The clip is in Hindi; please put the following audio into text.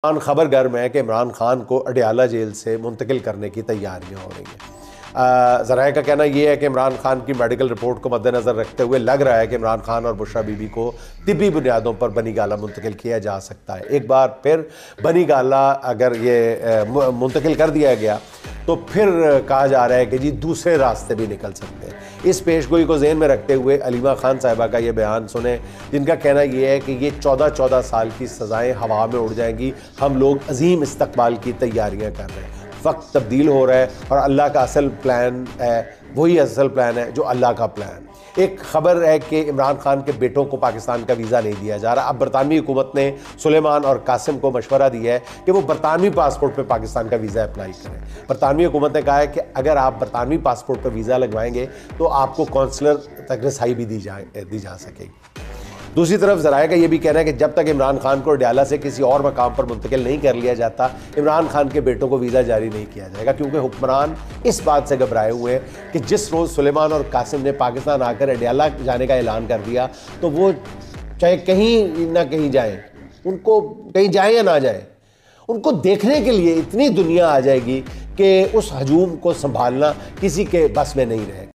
खबर गर्म है कि इमरान खान को अडयाला जेल से मुंतकिल करने की तैयारियां हो रही हैं। ज़राए का कहना यह है कि इमरान खान की मेडिकल रिपोर्ट को मद्देनज़र रखते हुए लग रहा है कि इमरान खान और बुशरा बीबी को तिब्बी बुनियादों पर बनी गाला मुंतकिल किया जा सकता है। एक बार फिर बनी गाला अगर ये मुंतकिल कर दिया गया तो फिर कहा जा रहा है कि जी दूसरे रास्ते भी निकल सकते हैं। इस पेशगोई को ज़हन में रखते हुए अलीमा खान साहिबा का ये बयान सुने, जिनका कहना यह है कि ये 14-14 साल की सज़ाएं हवा में उड़ जाएंगी। हम लोग अजीम इस्तकबाल की तैयारियां कर रहे हैं। वक्त तब्दील हो रहा है और अल्लाह का असल प्लान है, वही असल प्लान है जो अल्लाह का प्लान। एक खबर है कि इमरान खान के बेटों को पाकिस्तान का वीज़ा नहीं दिया जा रहा। अब बरतानवी हुकूमत ने सुलेमान और कासिम को मशवरा दिया है कि वो बरतानवी पासपोर्ट पे पाकिस्तान का वीज़ा अप्लाई करें। बरतानवी हुकूमत ने कहा है कि अगर आप बरतानवी पासपोर्ट पर वीज़ा लगवाएंगे तो आपको कौंसलर तक रसाई भी दी जा सकेगी। दूसरी तरफ ज़राए का ये भी कहना है कि जब तक इमरान खान को अडयाला से किसी और मकाम पर मुंतकिल नहीं कर लिया जाता, इमरान खान के बेटों को वीज़ा जारी नहीं किया जाएगा, क्योंकि हुक्मरान इस बात से घबराए हुए हैं कि जिस रोज़ सुलेमान और कासिम ने पाकिस्तान आकर अडयाला जाने का ऐलान कर दिया तो वो चाहे कहीं ना कहीं जाएँ, उनको कहीं जाए या ना जाए, उनको देखने के लिए इतनी दुनिया आ जाएगी कि उस हजूम को संभालना किसी के बस में नहीं रहेगा।